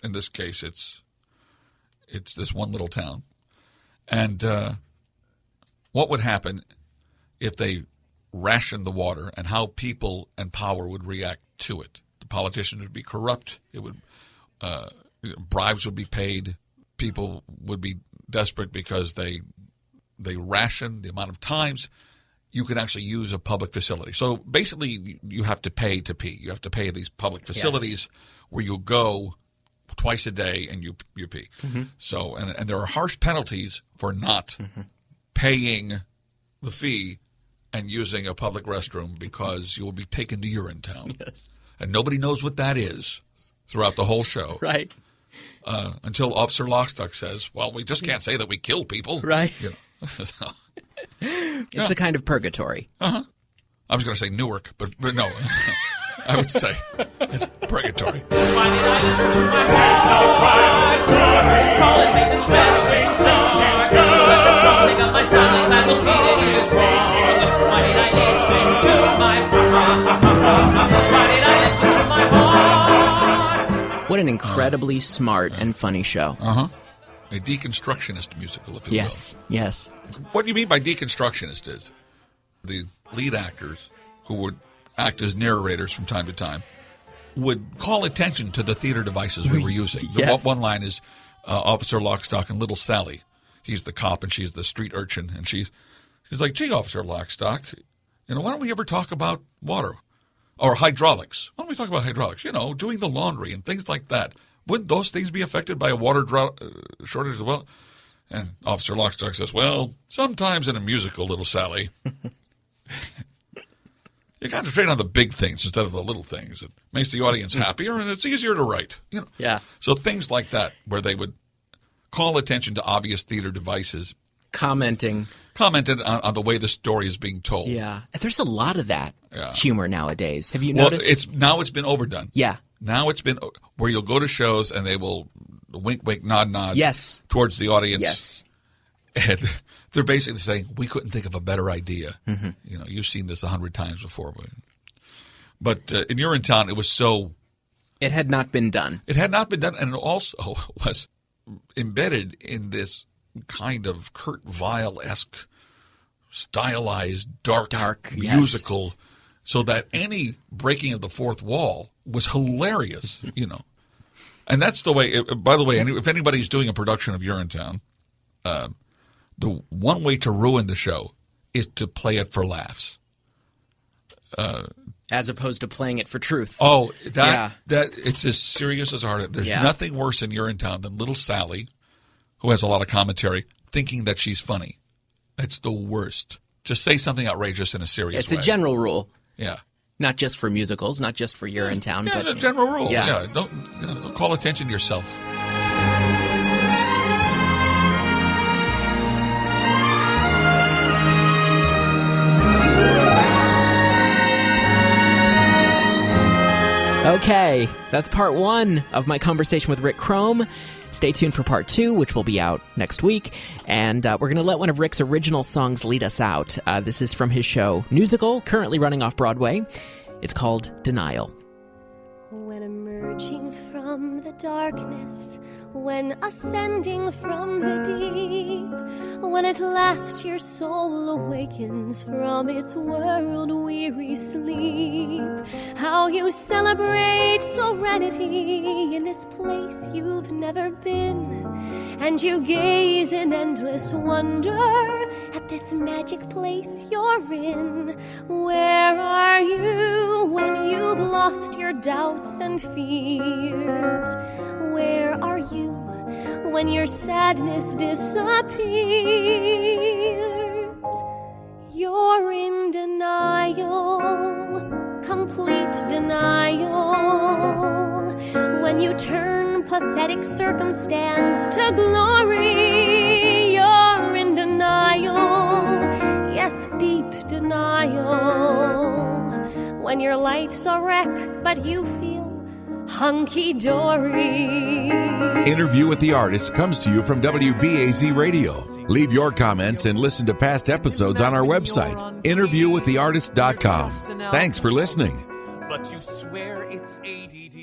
In this case, it's this one little town. And what would happen if they rationed the water, and how people and power would react to it? The politicians would be corrupt. It would bribes would be paid. People would be desperate because they ration the amount of times you can actually use a public facility. So basically, you have to pay to pee. You have to pay these public facilities where you go twice a day and you pee. Mm-hmm. So and there are harsh penalties for not paying the fee and using a public restroom, because you will be taken to Urinetown. Yes. And nobody knows what that is throughout the whole show. Right. Until Officer Lockstock says, well, we just can't say that we kill people. Right. You know. So, it's a kind of purgatory. Uh-huh. I was going to say Newark, but no. I would say it's purgatory. Why did I listen to my heart? It's Colin, make this revelation start. Let the prompting of my silent man will see that it is wrong. Why did I listen to my heart? Why did I listen to my heart? What an incredibly smart and funny show. Uh-huh. A deconstructionist musical, if you will. Yes. What you mean by deconstructionist is the lead actors who would act as narrators from time to time would call attention to the theater devices we were using. Yes. One line is Officer Lockstock and Little Sally. He's the cop and she's the street urchin. And she's like, gee, Officer Lockstock, why don't we ever talk about water or hydraulics? Why don't we talk about hydraulics? Doing the laundry and things like that. Wouldn't those things be affected by a water shortage as well? And Officer Lockstock says, well, sometimes in a musical, Little Sally, you concentrate on the big things instead of the little things. It makes the audience happier, and it's easier to write. Yeah. So things like that, where they would call attention to obvious theater devices. Commented on the way the story is being told. Yeah. There's a lot of that humor nowadays. Have you noticed? It's been overdone. Yeah. Now it's been where you'll go to shows and they will wink, wink, nod, nod towards the audience. Yes. And they're basically saying, we couldn't think of a better idea. Mm-hmm. You've seen this 100 times before. But in Urinetown, it was so... It had not been done. It had not been done, and it also was embedded in this kind of Kurt Weill-esque, stylized, dark musical, so that any breaking of the fourth wall was hilarious, And that's the way, by the way, if anybody's doing a production of Urinetown, the one way to ruin the show is to play it for laughs. As opposed to playing it for truth. Oh, that it's as serious as art. There's nothing worse in Urinetown than Little Sally, who has a lot of commentary, thinking that she's funny. It's the worst. Just say something outrageous in a serious way. It's a general rule. Yeah. Not just for musicals, not just for Urinetown. Yeah, but a general rule. Yeah. Don't call attention to yourself. Okay, that's part one of my conversation with Rick Crom. Stay tuned for part two, which will be out next week. And we're going to let one of Rick's original songs lead us out. This is from his show Newsicle, currently running Off-Broadway. It's called Denial. When emerging from the darkness, when ascending from the deep, when at last your soul awakens from its world-weary sleep, how you celebrate serenity in this place you've never been, and you gaze in endless wonder at this magic place you're in. Where are you when you've lost your doubts and fears? Where are you when your sadness disappears? You're in denial, complete denial, when you turn pathetic circumstance to glory. You're in denial, yes, deep denial, when your life's a wreck but you feel hunky-dory. Interview with the Artist comes to you from WBAZ Radio. Leave your comments and listen to past episodes on our website, interviewwiththeartist.com. Thanks for listening. But you swear it's ADD.